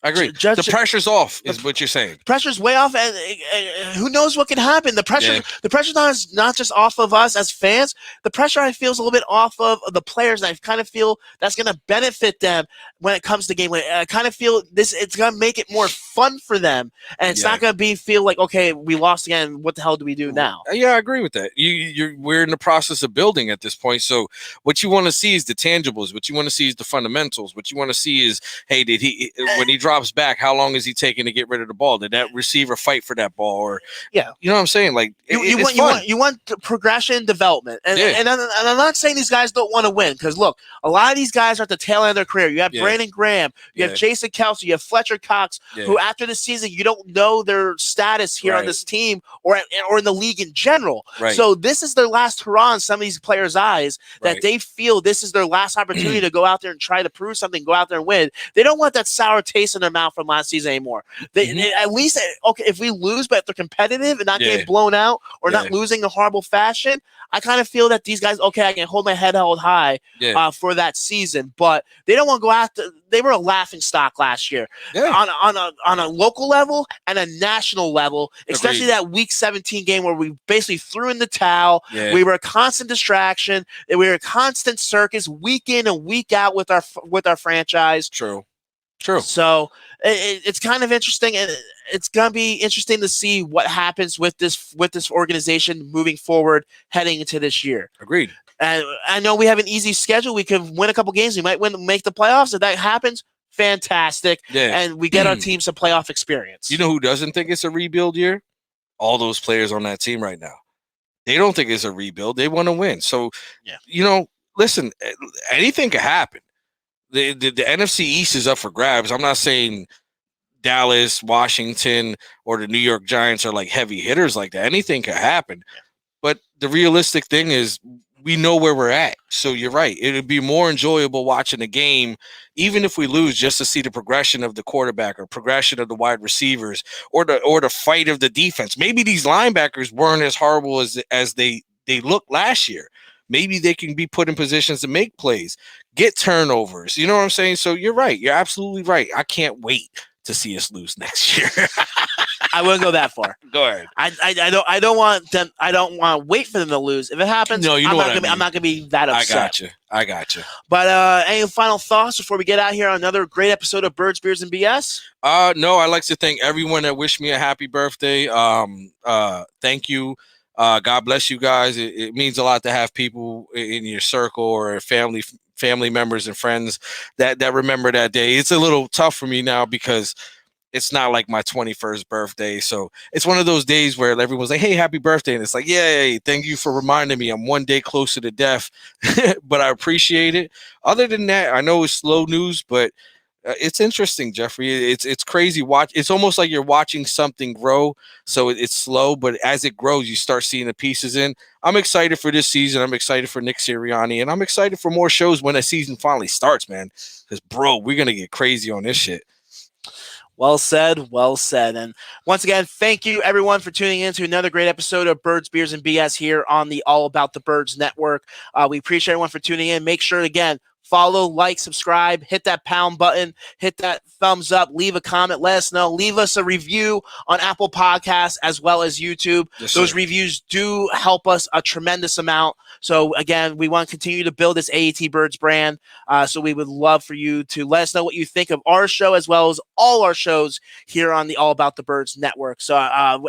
I agree. The pressure's off, is what you're saying. Pressure's way off, and who knows what can happen. The pressure's not just off of us as fans. The pressure I feel is a little bit off of the players, and I kind of feel that's going to benefit them when it comes to game. I kind of feel it's going to make it more fun for them, and it's not going to feel like, okay, we lost again. What the hell do we do now? Yeah, I agree with that. We're in the process of building at this point. So what you want to see is the tangibles. What you want to see is the fundamentals. What you want to see is, hey, when he drops back, how long is he taking to get rid of the ball? Did that receiver fight for that ball? Or you know what I'm saying? Like you want progression, development, and I'm not saying these guys don't want to win because look, a lot of these guys are at the tail end of their career. You have Brandon Graham, you have Jason Kelsey, you have Fletcher Cox, who after the season you don't know their status here on this team or in the league in general. Right. So this is their last hurrah in some of these players' eyes that they feel this is their last opportunity to go out there and try to prove something, go out there and win. They don't want that sour taste in their mouth from last season anymore. They at least if we lose, but if they're competitive and not getting blown out or not losing in a horrible fashion, I kind of feel that these guys, I can hold my head held high for that season, but they don't want to go after. They were a laughing stock last year on a local level and a national level, especially that Week 17 game where we basically threw in the towel. We were a constant distraction. We were a constant circus week in and week out with our franchise. True. So it's kind of interesting, and it's gonna be interesting to see what happens with this organization moving forward, heading into this year. Agreed. And I know we have an easy schedule. We could win a couple games. We might make the playoffs. If that happens, fantastic. And we get our team some playoff experience. You know who doesn't think it's a rebuild year? All those players on that team right now. They don't think it's a rebuild. They want to win. So, listen, anything could happen. The NFC East is up for grabs. I'm not saying Dallas, Washington, or the New York Giants are like heavy hitters like that. Anything could happen. But the realistic thing is we know where we're at. So you're right. It would be more enjoyable watching a game, even if we lose, just to see the progression of the quarterback or progression of the wide receivers or the fight of the defense. Maybe these linebackers weren't as horrible as they looked last year. Maybe they can be put in positions to make plays, get turnovers. You know what I'm saying? So you're right. You're absolutely right. I can't wait to see us lose next year. I wouldn't go that far. Go ahead. I don't want them. I don't want to wait for them to lose. If it happens, no, I'm not gonna be that upset. I got you. But any final thoughts before we get out here on another great episode of Birds, Beers, and BS? No, I'd like to thank everyone that wished me a happy birthday. Thank you. God bless you guys. It means a lot to have people in your circle or family members and friends that remember that day. It's a little tough for me now because it's not like my 21st birthday. So it's one of those days where everyone's like, hey, happy birthday. And it's like, yay, thank you for reminding me I'm one day closer to death, but I appreciate it. Other than that, I know it's slow news, but it's interesting, Jeffrey. It's crazy. It's almost like you're watching something grow. So it's slow, but as it grows, you start seeing the pieces in. I'm excited for this season. I'm excited for Nick Sirianni, and I'm excited for more shows when the season finally starts, man. Because, bro, we're going to get crazy on this shit. Well said, well said. And once again, thank you everyone for tuning in to another great episode of Birds, Beers, and BS here on the All About the Birds Network. We appreciate everyone for tuning in. Make sure, again, follow, like, subscribe, hit that pound button, hit that thumbs up, leave a comment, let us know, leave us a review on Apple Podcasts as well as YouTube. Yes, those sir. reviews do help us a tremendous amount. So again, we want to continue to build this AAT Birds brand. So we would love for you to let us know what you think of our show as well as all our shows here on the All About the Birds Network. So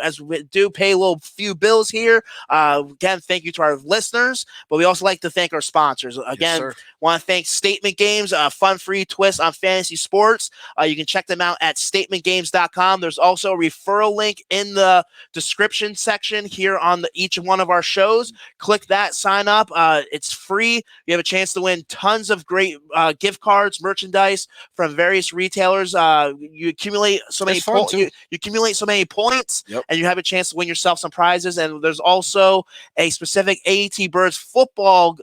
as we do pay a little few bills here, again, thank you to our listeners, but we also like to thank our sponsors. Again, Yes, want to thank Statement Games, a fun-free twist on fantasy sports. You can check them out at statementgames.com. There's also a referral link in the description section here on each one of our shows. Click that, sign up. It's free. You have a chance to win tons of great gift cards, merchandise from various retailers. You accumulate so many points. You accumulate so many points, yep, and you have a chance to win yourself some prizes. And there's also a specific AAT Birds football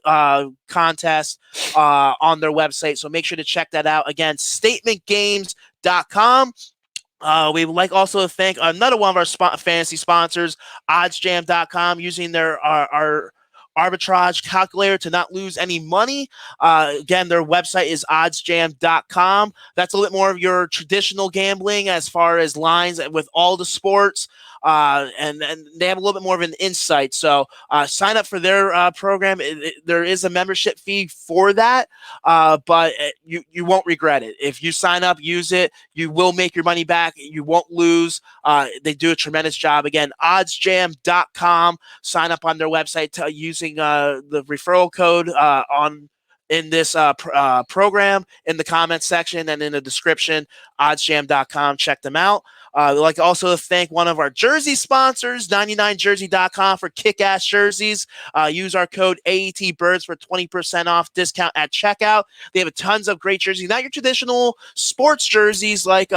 contest on their website. So make sure to check that out. Again, statementgames.com. We would like also to thank another one of our fantasy sponsors, oddsjam.com, using their our arbitrage calculator to not lose any money. Again, their website is oddsjam.com. That's a little bit more of your traditional gambling as far as lines with all the sports. And they have a little bit more of an insight. So sign up for their program. There is a membership fee for that, but you won't regret it. If you sign up, use it, you will make your money back. You won't lose. They do a tremendous job. Again, oddsjam.com. Sign up on their website using the referral code in this program in the comments section and in the description, oddsjam.com. Check them out. We'd like also to thank one of our jersey sponsors, 99jersey.com, for kick-ass jerseys. Use our code AATBirds for 20% off discount at checkout. They have tons of great jerseys, not your traditional sports jerseys like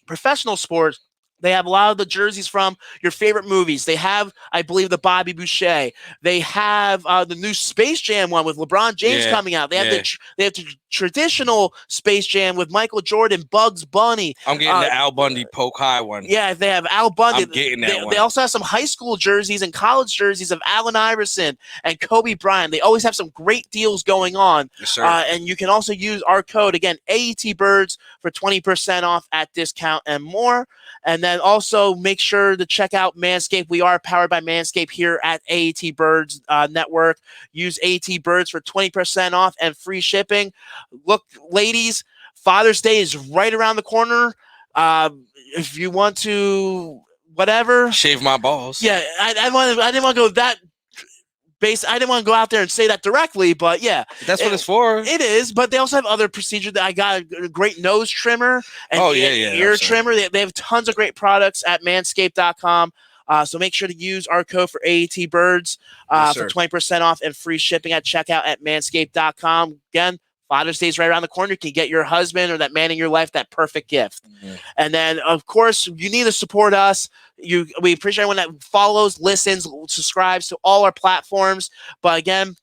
professional sports. They have a lot of the jerseys from your favorite movies. They have, I believe, the Bobby Boucher. They have the new Space Jam one with LeBron James coming out. They have the traditional Space Jam with Michael Jordan, Bugs Bunny. I'm getting the Al Bundy Poke High one. Yeah, they have Al Bundy. I'm getting that one. They also have some high school jerseys and college jerseys of Allen Iverson and Kobe Bryant. They always have some great deals going on. Yes, sir. And you can also use our code, again, AATBirds for 20% off at discount and more. And then also make sure to check out Manscaped. We are powered by Manscaped here at AAT Birds Network. Use AAT Birds for 20% off and free shipping. Look, ladies, Father's Day is right around the corner. If you want to, whatever, shave my balls. Yeah, I didn't want to go that base. I didn't want to go out there and say that directly, but yeah, that's what it's for. It is, but they also have other procedures. That I got a great nose trimmer and ear trimmer. They have tons of great products at Manscaped.com. So make sure to use our code for AAT Birds for 20% off and free shipping at checkout at Manscaped.com. Again, Father's Day is right around the corner. You can get your husband or that man in your life that perfect gift. Mm-hmm. And then, of course, you need to support us. We appreciate everyone that follows, listens, subscribes to all our platforms. But again,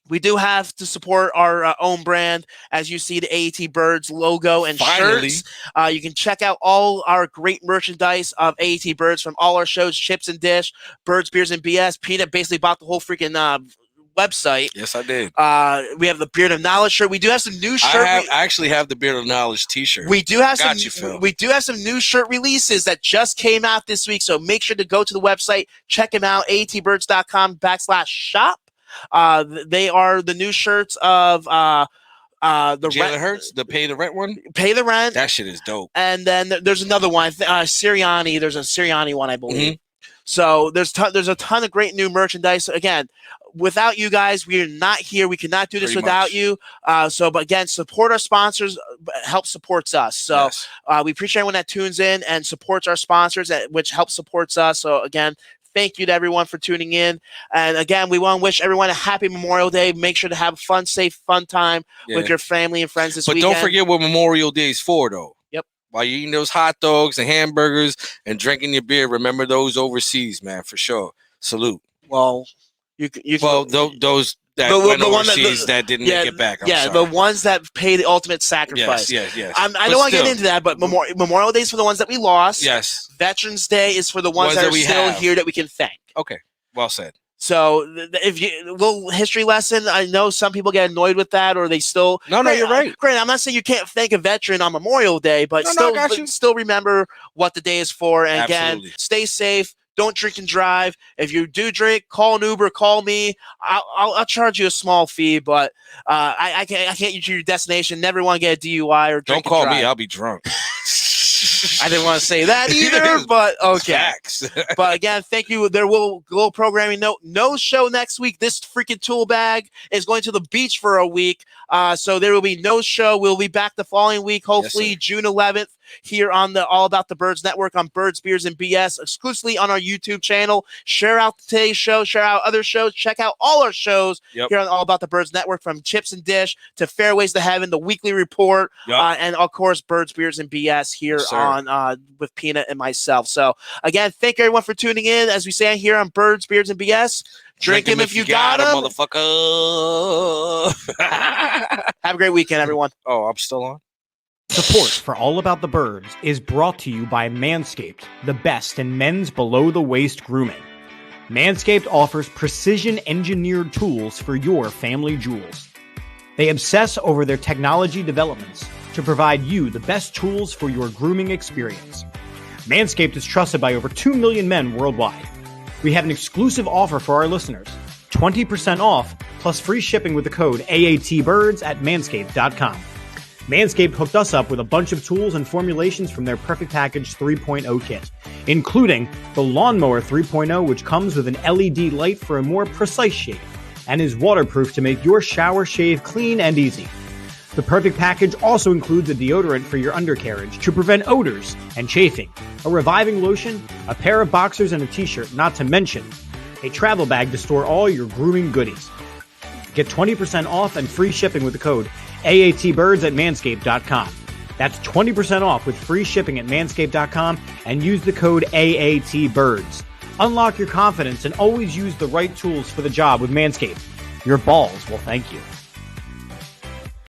we do have to support our own brand. As you see the AAT Birds logo and shirts. You can check out all our great merchandise of AAT Birds from all our shows, Chips and Dish, Birds, Beers, and BS. Peenut basically bought the whole freaking website. Yes, I did. We have the Beard of Knowledge shirt. We do have some new shirt. I actually have the Beard of Knowledge t-shirt. We do have we do have some new shirt releases that just came out this week. So make sure to go to the website, check them out, atbirds.com/shop. They are the new shirts of the Jalen Hurts, the Pay the Rent one. Pay the Rent. That shit is dope. And then there's another one, Sirianni. There's a Sirianni one, I believe. Mm-hmm. So there's a ton of great new merchandise. Again, without you guys, we are not here. We cannot do this without you. But again, support our sponsors. Help supports us. So we appreciate everyone that tunes in and supports our sponsors, which helps supports us. So again, thank you to everyone for tuning in. And again, we want to wish everyone a happy Memorial Day. Make sure to have a fun, safe, fun time with your family and friends this weekend. But don't forget what Memorial Day is for, though. Yep. While you're eating those hot dogs and hamburgers and drinking your beer, remember those overseas, man, for sure. Salute. Well, those that went overseas that didn't make it back. I'm sorry. The ones that pay the ultimate sacrifice. Yes. I don't want to get into that, but Memorial Day is for the ones that we lost. Yes. Veterans Day is for the ones that are still here that we can thank. Okay, well said. So if you little history lesson, I know some people get annoyed with that, or they still. No, you're right. Granted, I'm not saying you can't thank a veteran on Memorial Day, but still remember what the day is for. And again, stay safe. Don't drink and drive. If you do drink, call an Uber, call me. I'll charge you a small fee, but I can't get you to your destination. Never want to get a DUI or drink. Don't call me. I'll be drunk. I didn't want to say that either, but okay. But again, thank you. There will go programming note. No show next week. This freaking tool bag is going to the beach for a week. So there will be no show. We'll be back the following week, hopefully June 11th. Here on the All About the Birds Network on Birds, Beers, and BS, exclusively on our YouTube channel. Share out today's show, share out other shows, check out all our shows here on All About the Birds Network, from Chips and Dish to Fairways to Heaven, the weekly report, and of course Birds, Beers, and BS here on with Peanut and myself. So again, thank everyone for tuning in. As we say here on Birds, Beers, and BS, drink him if you got him, motherfucker. Have a great weekend, everyone. Oh, I'm still on. Support for All About the Birds is brought to you by Manscaped, the best in men's below-the-waist grooming. Manscaped offers precision-engineered tools for your family jewels. They obsess over their technology developments to provide you the best tools for your grooming experience. Manscaped is trusted by over 2 million men worldwide. We have an exclusive offer for our listeners, 20% off plus free shipping with the code AATBIRDS at manscaped.com. Manscaped hooked us up with a bunch of tools and formulations from their Perfect Package 3.0 kit, including the Lawnmower 3.0, which comes with an LED light for a more precise shave and is waterproof to make your shower shave clean and easy. The Perfect Package also includes a deodorant for your undercarriage to prevent odors and chafing, a reviving lotion, a pair of boxers, and a t-shirt, not to mention a travel bag to store all your grooming goodies. Get 20% off and free shipping with the code AATBIRDS at manscaped.com. That's 20% off with free shipping at manscaped.com and use the code AATBIRDS. Unlock your confidence and always use the right tools for the job with Manscaped. Your balls will thank you.